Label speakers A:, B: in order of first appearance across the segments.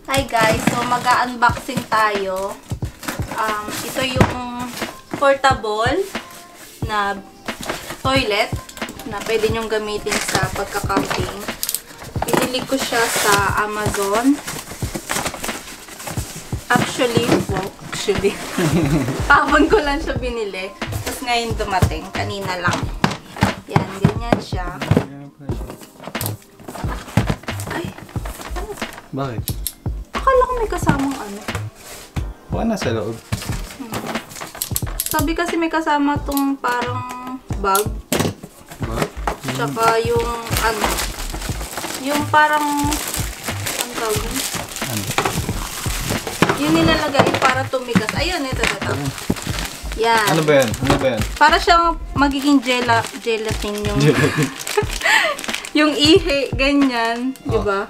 A: Hi guys, so mag-unboxing tayo. Ito yung portable na toilet na pwede nyong gamitin sa pagka-camping. Pinili ko siya sa Amazon. Actually, kahapon ko lang siya binili. Tapos ngayon dumating, kanina lang. Yan, ganyan siya.
B: Bakit?
A: Akala ko may kasamang ano.
B: Baka nasa loob.
A: Sabi kasi may kasama tong parang bag.
B: Bag?
A: Tsaka yung ano. Yung parang ang tawag yun?
B: Ano?
A: Yung nilalagay para tumigas. Ayun, ito. Yan.
B: Ano ba yan? Ano ba yan?
A: Para siyang magiging gelatin yung yung ihi, ganyan. Diba?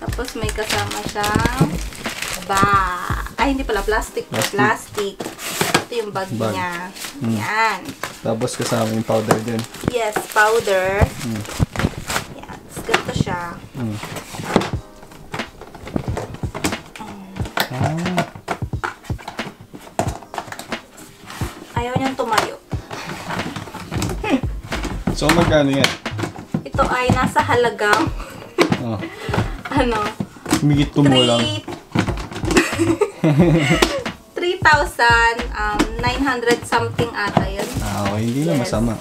A: Tapos may kasama siyang ay hindi pala, plastic. Plastic. Ito yung bag niya. Yan.
B: Tapos kasama yung powder din.
A: Yes, powder. Yan. Tapos ganito siya. Ayaw niyang tumayo.
B: So, magkano yan?
A: Ito ay nasa halagang ano?
B: Humigit tumulang.
A: 3,900 something ata yun.
B: Okay, hindi na masama.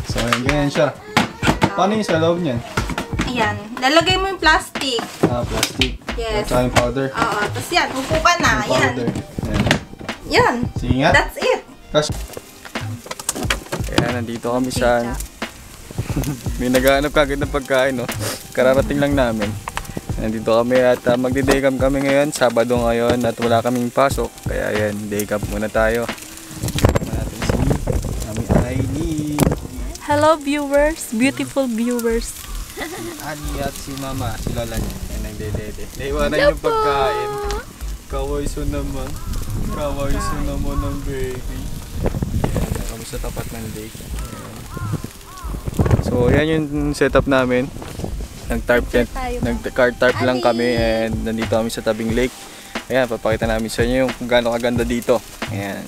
B: So, ganyan siya. Paano yung sa loob niyan?
A: Ayan. Lalagay mo yung plastic.
B: Plastic.
A: Yes.
B: At saka yung powder.
A: Oo. Tapos yan, upo ka na.
B: Yung powder.
A: Yan. Yan.
B: Sige nga.
A: That's it.
B: Kaya nandito kami sa may naghahanap kagad ng pagkain, no? Kararating lang namin. Nandito kami at magdi-day camp kami ngayon, Sabado ngayon at wala kaming pasok. Kaya yan, day camp muna tayo. Kasama natin si Aileen.
A: Hello viewers, beautiful viewers.
B: Ali at si Mama, si Lola niya. Yan ang dede. Naiwanan yung pagkain. Kawaiso naman. Kawaiso naman ng baby. Yan, kami sa tapat ng lake. So, yan yung setup namin. Nag-tarp tent, nag-car tarp lang kami and nandito kami sa tabing lake. Ayan, papakita namin sa inyo yung kung gaano kaganda dito. Ayan.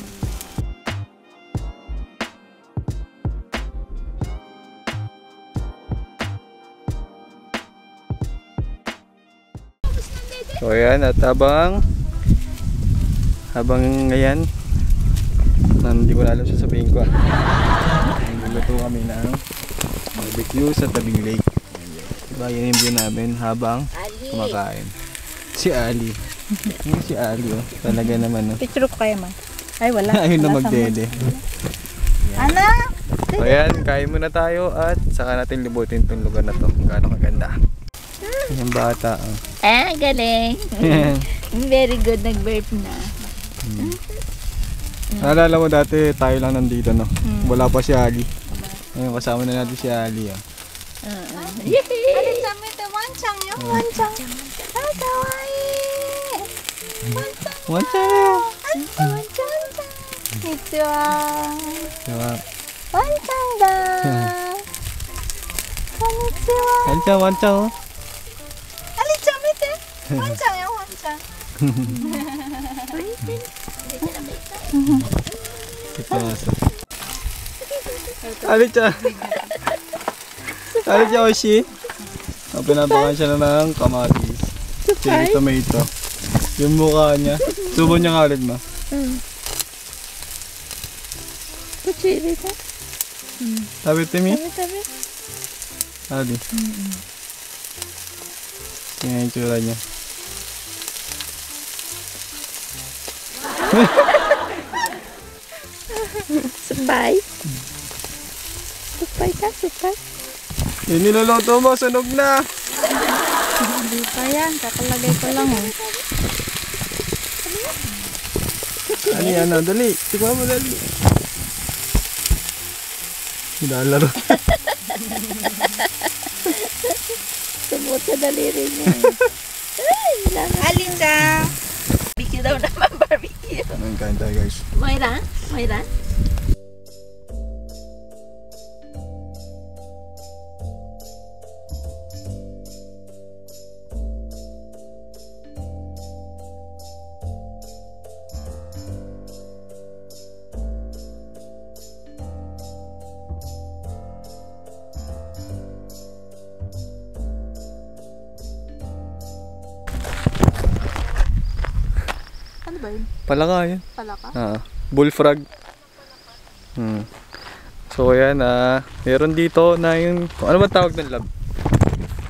B: So, ayan, at habang ngayon, hindi ko na alam sasabihin ko. Nagluto kami ng barbecue sa tabing lake. Diba, yan yung view namin habang kumakain. Si Ali. Yung si Ali, oh. Talaga naman, oh.
A: Picture ko kayo man. Ay, wala.
B: Ayun na magdede.
A: Ana!
B: So, ayan, kain muna tayo at saka natin libutin itong lugar na to. Gaano kaganda. Yung bata, oh.
A: Galing. Very good, nag-burp na.
B: Naalala mo dati, tayo lang nandito, no? Wala pa si Ali. Ngayon, kasama na natin si Ali, oh. Alicha Oishi. Pinapakan siya na ng kamatis. Cherry tomato. Yung mukha niya. Subo niya nga ulit, ma.
A: Cherry ta?
B: Sabi Timi?
A: Sabi.
B: Ali. Yan yung tsura niya.
A: Supay. Supay ka, supay.
B: Yung niluluto mo, sunog na.
A: Hindi pa yan, kakalagay ko lang, oh.
B: Ano, dali. Tignan mo, dali. Nilalaro.
A: Sumot sa daliri niya. Alicha! Barbecue daw naman, barbecue.
B: Anong kain tayo, guys?
A: Moira? Ano ba yun?
B: Palaka yan.
A: Palaka?
B: Bullfrog. So ayan, meron dito na yung, ano ba tawag ng lab?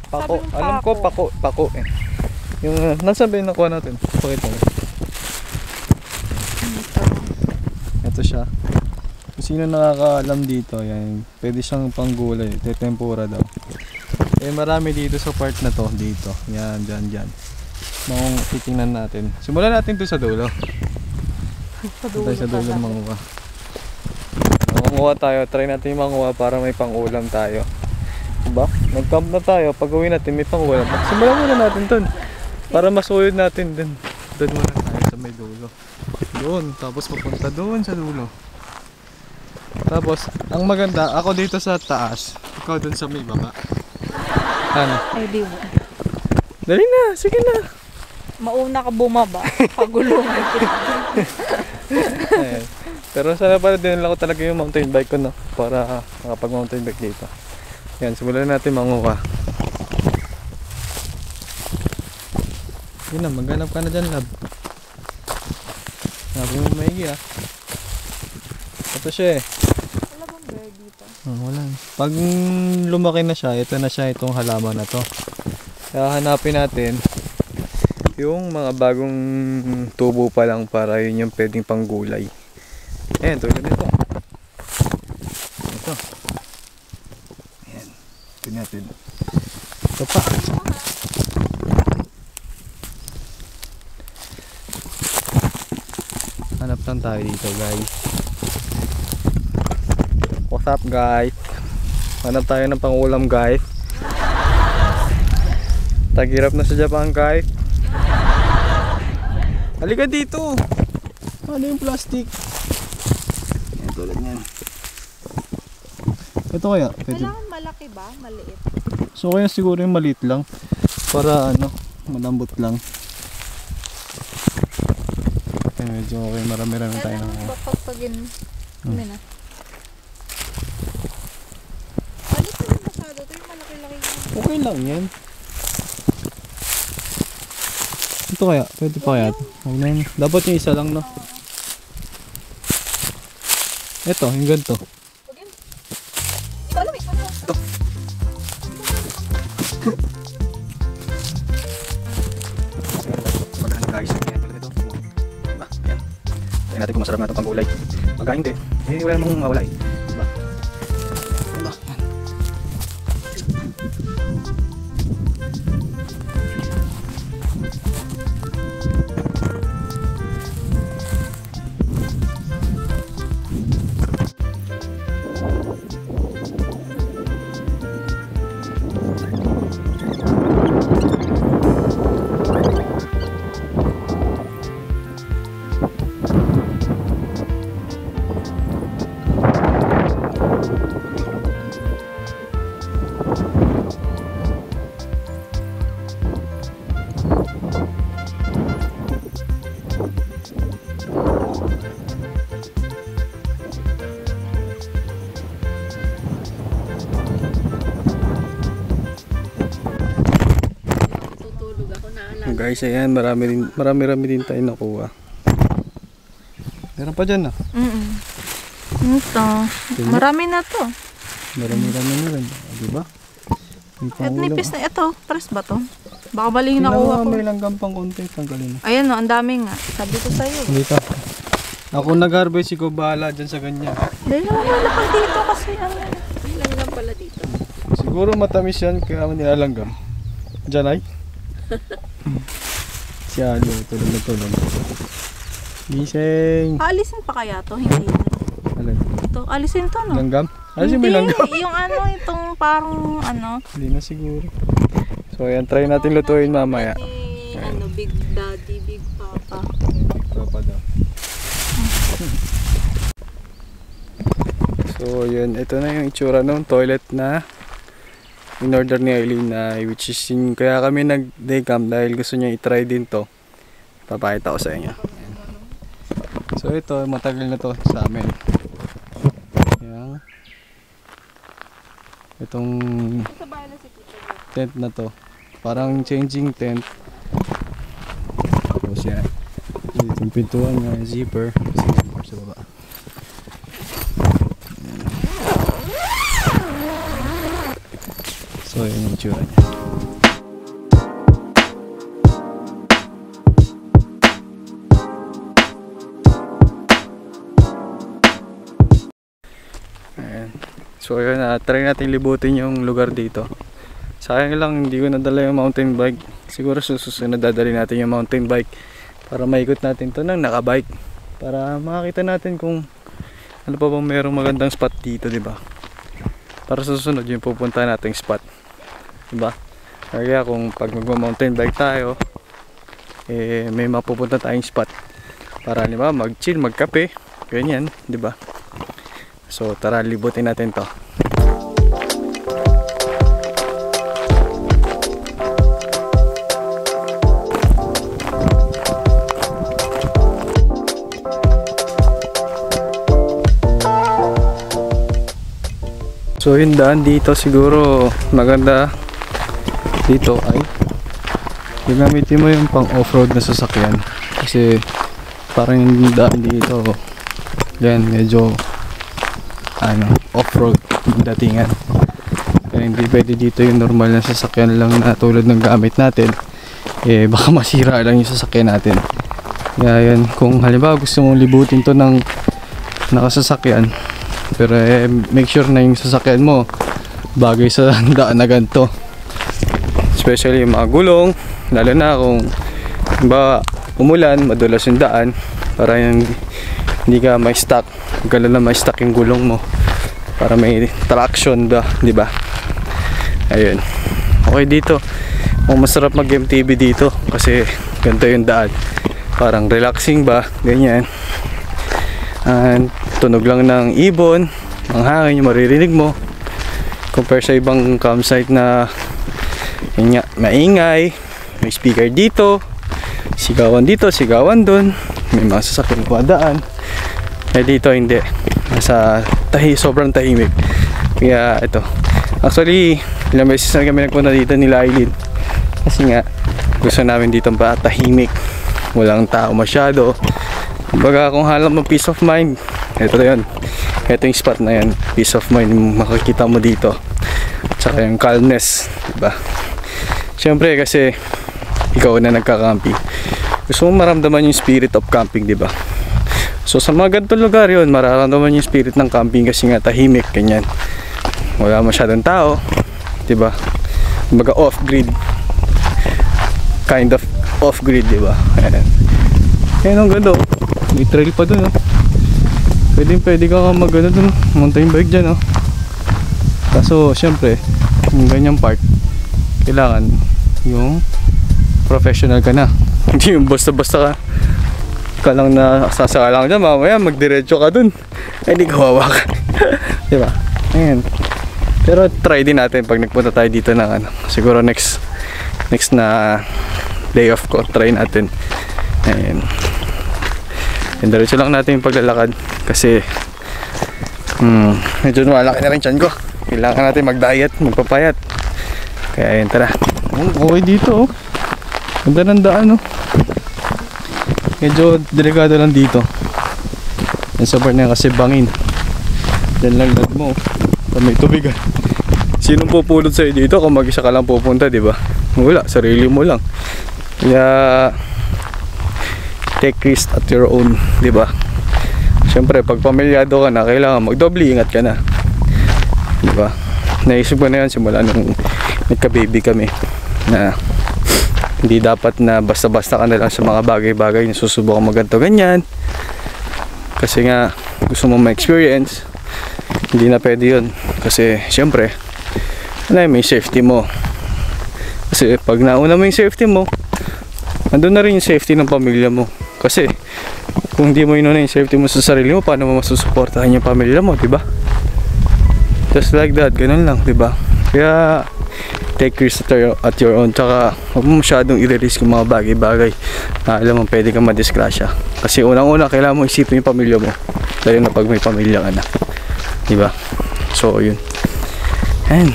B: Pako. Alam ko, pako eh. Yung, nasa ba yung nakuha natin? Pakita mo. Ito siya. Kung sino nakakaalam dito, yan. Pwede siyang panggulay, tempura daw. Eh marami dito sa part na to, dito. Yan, dyan. Nung titingnan natin. Simulan natin to sa dulo. Sa dulo manguha. Manguha tayo, try natin yung manguha para may pangulam tayo. Diba? Nag-camp na tayo, pag uwi natin may pangulam. Simulan muna natin dun. Para masuyod natin dun. Dun muna tayo sa may dulo. Doon, tapos pupunta doon sa dulo. Tapos, ang maganda, ako dito sa taas. Ikaw dun sa may baba. Ano?
A: Ay, di ba?
B: Dali na, sige na.
A: Mauna ka bumaba. Pagulungan kita.
B: Ayan. Pero sana pala din lang ko talaga yung mountain bike ko, no? Para makapag mountain bike dito. Yan, simulan natin manguha. Yun na, maghanap ka na dyan, lab. Sabi mo maigi, Ito siya eh.
A: Wala bang bear dito?
B: Wala. Pag lumaki na siya, ito na siya itong halaman na to. Kaya hanapin natin yung mga bagong tubo pa lang para yun yung pwedeng panggulay. Ayan, tulad nito. Ito. Ayan. Ito natin. Ito pa. Hanap lang tayo dito, guys. What's up, guys? Hanap tayo ng pangulam, guys. Tagirap na sa Japan, guys. Halika dito. Ano yung plastic? Ayan, tulad niyan. Ito kaya? Pwede.
A: Kailangan malaki ba? Maliit?
B: So kaya siguro yung maliit lang. Para ano, malambot lang. Okay, medyo okay. Marami-rami tayo ng...
A: Kailangan ba pagpagin? Kami na. Alit naman masyado. Ito yung malaki-laki.
B: Okay lang yan. Ito kaya? Pwede pa kaya? Dapat yung isa lang, no? Ito, yung ganito. Ito. Maganda guys. Ayan, tulad ito. Diba? Ayan. Tingnan natin kung masarap na itong panggulay. Magkain din. Eh, wala namang mawala eh. Diba? Diba? Ayan. Guys, ayan, marami din tayo nakuha. Meron pa dyan,
A: Ito. Marami na to.
B: Marami na rin. Diba?
A: At nipis na ito. Pares ba to? Baka bali yung nakuha ko.
B: May langgam pang konti. Tanggalin na.
A: Ayan o, ang dami nga. Sabi ko sa'yo.
B: Dito. Ako nag-harvest, ikaw bahala dyan sa ganyan.
A: Dahil naman malapag dito kasi ano. Langgam pala dito.
B: Siguro matamis yan kaya nilalanggam. Diyan ay? Si Alo, tulog. Gising.
A: Aalisin pa kaya to? Hindi na.
B: Alay.
A: Ito, alisin to no?
B: Langgam? Alisin mo yung langgam?
A: Yung ano, itong parang ano.
B: Hindi na siguro. So ayan, try natin lutuin mamaya.
A: Ano, Big Daddy, Big Papa.
B: Big Papa daw. So yun, ito na yung itsura ng toilet na in-order ni Eileen na which is yun, kaya kami nag-day camp dahil gusto niya i-try din to. Papakita ko sa inyo. Ayan. So ito, matagal na to sa amin. Ayan. Itong tent na to. Parang changing tent. Tapos yan. Dito yung pintuan nga, zipper. Kasi zipper sa baba. So yun yung tsura niya. Ayan. So yun, try natin libutin yung lugar dito. Sayang lang hindi ko nadala yung mountain bike. Siguro susunod dadali natin yung mountain bike para maikot natin to ng nakabike, para makakita natin kung ano pa bang merong magandang spot dito, di ba? Para susunod yung pupunta nating spot, di ba? Kaya kung pag magmo-mountain bike tayo, may mapupunta tayong spot para, di ba, mag-chill, magkape, ganyan, di ba? So tara, libutin natin to. So yung daan dito siguro maganda dito ay gagamitin mo yung pang off-road na sasakyan, kasi parang yung daan dito yan medyo off-road yung datingan, kaya hindi pwede dito yung normal na sasakyan lang na tulad ng gamit natin, baka masira lang yung sasakyan natin. Kaya yan, kung halimbawa gusto mong libutin to ng nakasasakyan, pero make sure na yung sasakyan mo bagay sa daan na ganito, especially yung mga gulong, lalo na kung ba umulan, madulas yung daan, para yung hindi ka may stuck, gala na may stuck yung gulong mo, para may traction ba, di ba? Ayun, okay dito. Masarap mag MTB dito kasi ganito yung daan, parang relaxing ba, ganyan. And tunog lang ng ibon, ang hangin yung maririnig mo, compare sa ibang campsite na yun nga, maingay, may speaker dito, sigawan dito, sigawan dun, may mga sasakyan padaan. Dito hindi, nasa sobrang tahimik. Kaya ito, actually ilang beses na kami nagpunta dito nila Aileen, kasi nga gusto namin dito pa tahimik, walang tao masyado. Kumbaga kung hanap mo peace of mind, ito yun, ito yung spot na yan, peace of mind makikita mo dito, tsaka yung calmness, diba? Siyempre kasi ikaw na nagka-camping, gusto mo maramdaman yung spirit of camping, diba? So sa mga ganitong lugar yun, mararamdaman yung spirit ng camping kasi nga tahimik, ganyan, wala masyadong tao, diba? Kumbaga off-grid, kind of off-grid, diba? Ayan ang ganda, may trail pa dun, pwede ka mag dun, mountain bike dyan, kaso syempre yung ganyang part kailangan yung professional ka na, hindi yung basta ka lang na sasaka lang dyan, mamaya magdiretso ka dun, ay di kawawa ka. Diba? Ayan, pero try din natin pag nagpunta tayo dito ng siguro next na day off ko, try natin. Ayan, and diretso lang natin yung paglalakad kasi medyo malaki na rin tiyan ko, kailangan natin mag-diet, magpapayat. Kaya yun, tara. Okay dito, ganda ng daan, medyo delikado lang dito yung sa part na yan kasi bangin, dyan lang lag mo pag may tubigan. Sinong pupulot sa'yo dito kung mag-isa ka lang pupunta, diba? Wala, sarili mo lang. Kaya take risk at your own, diba? Siyempre pag pamilyado ka na, kailangan magdoble ingat ka na, diba? Naisip ko na yan simula nung nagka-baby kami, na hindi dapat na basta-basta ka na lang sa mga bagay-bagay na susubukan mo ganito ganyan, kasi nga gusto mo ma-experience. Hindi na pwede yun kasi siyempre may safety mo, kasi pag nauna mo yung safety mo, andun na rin yung safety ng pamilya mo. Kasi kung hindi mo inuna yung safety mo sa sarili mo, paano mo masusuportahan yung pamilya mo, diba? Just like that, ganun lang, diba? Kaya take risk at your own, tsaka huwag mo masyadong i-risk yung mga bagay-bagay na alam mo pwede kang madisgrasya. Kasi unang-una kailangan mo isipin yung pamilya mo, lalo na pag may pamilya ka na, diba? So yun, and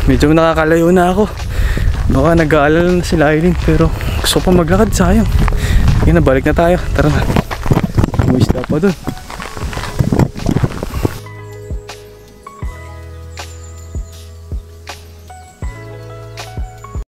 B: medyo nakakalayo na ako, baka nag-aalala na sila Aileen, pero gusto pa maglakad, sayang Yan na, balik na tayo. Tara na. May isda pa dun.